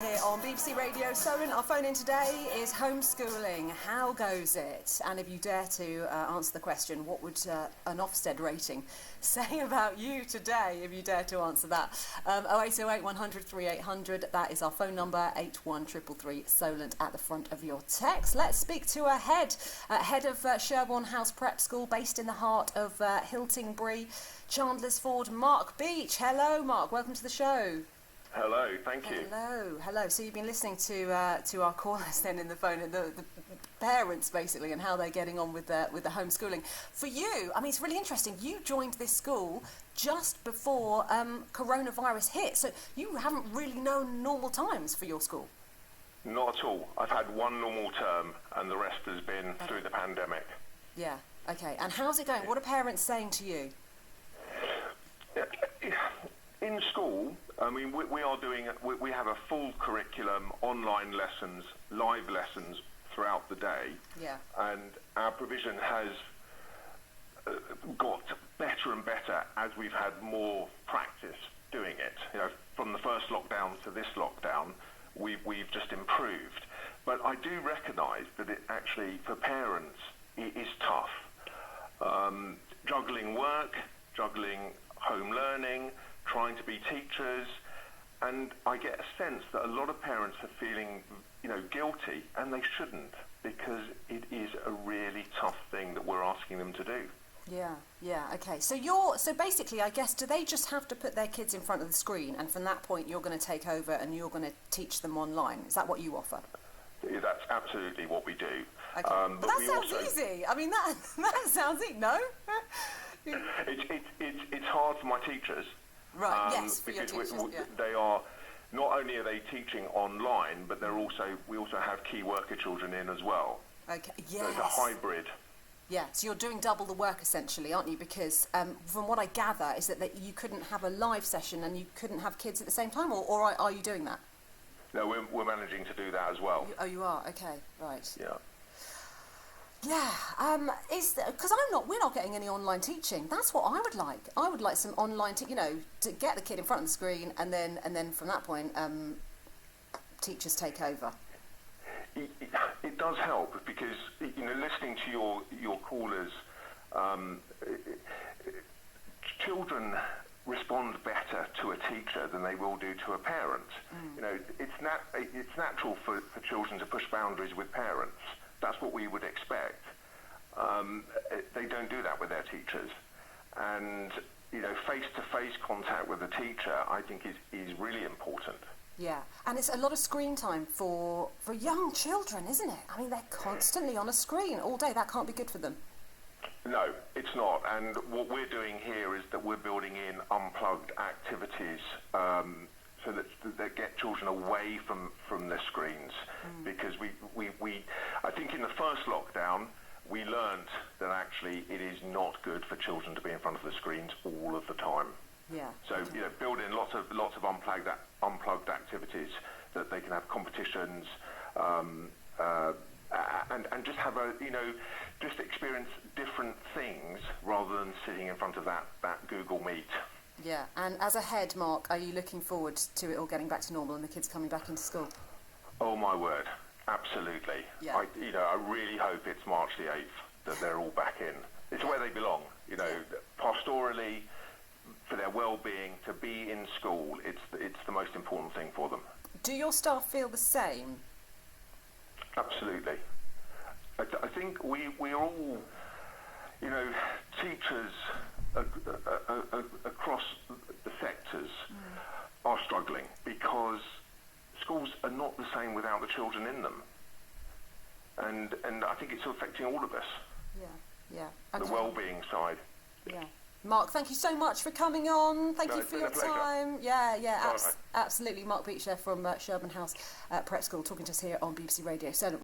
Here on BBC Radio Solent, our phone in today is homeschooling. How goes it? And if you dare to answer the question, what would an Ofsted rating say about you today, if you dare to answer that? 0808 100 3800, that is our phone number, 81333 Solent at the front of your text. Let's speak to a head of Sherborne House Prep School, based in the heart of Hiltingbury, Chandlersford, Mark Beach. Hello, Mark. Welcome to the show. Hello, thank you. Hello. So you've been listening to our callers then in the phone, and the parents basically, and how they're getting on with the homeschooling. For you, I mean, it's really interesting. You joined this school just before coronavirus hit, so you haven't really known normal times for your school. Not at all. I've had one normal term, and the rest has been through the pandemic. Yeah. Okay. And how's it going? What are parents saying to you? In school, I mean, we have a full curriculum, online lessons, live lessons throughout the day. Yeah. And our provision has got better and better as we've had more practice doing it. You know, from the first lockdown to this lockdown, we've just improved. But I do recognise that it actually, for parents, it is tough. Juggling work, juggling home learning, trying to be teachers, and I get a sense that a lot of parents are feeling, guilty, and they shouldn't, because it is a really tough thing that we're asking them to do. Yeah, okay. So basically, I guess, do they just have to put their kids in front of the screen, and from that point you're going to take over and you're going to teach them online? Is that what you offer? Yeah, that's absolutely what we do. Okay. But that sounds easy. I mean, that sounds easy, no? It's hard for my teachers. Right, yes, for your because teachers, yeah. They are, not only are they teaching online, but we also have key worker children in as well. Okay, yes. So it's a hybrid. Yeah, so you're doing double the work essentially, aren't you? Because from what I gather is that you couldn't have a live session and you couldn't have kids at the same time, or are you doing that? No, we're managing to do that as well. You are? Okay, right. Yeah. Yeah, because we're not getting any online teaching. That's what I would like. I would like some online, to get the kid in front of the screen, and then from that point, teachers take over. It does help, because listening to your callers, children respond better to a teacher than they will do to a parent. It's natural for children to push boundaries with parents. That's what we would expect. They don't do that with their teachers. And, face-to-face contact with a teacher, I think, is really important. Yeah, and it's a lot of screen time for young children, isn't it? I mean, they're constantly on a screen all day. That can't be good for them. No, it's not. And what we're doing here is that we're building in unplugged activities, so that get children away from their screens. Because I think in the first lockdown, we learned that actually it is not good for children to be in front of the screens all of the time. Yeah. So build in lots of unplugged activities, that they can have competitions, and just have just experience different things rather than sitting in front of that Google Meet. Yeah, and as a head, Mark, are you looking forward to it all getting back to normal and the kids coming back into school? Oh my word, absolutely. Yeah. I really hope it's March the 8th that they're all back in. It's where they belong. Pastorally, for their well-being, to be in school, it's the most important thing for them. Do your staff feel the same? Absolutely. I think we're all, teachers across the sectors are struggling, because schools are not the same without the children in them. And I think it's affecting all of us. Yeah. Okay. The well-being side. Yeah. Mark, thank you so much for coming on. Thank you for your time. Yeah, absolutely. Mark Beach there from Sherborne House Prep School, talking to us here on BBC Radio Solent.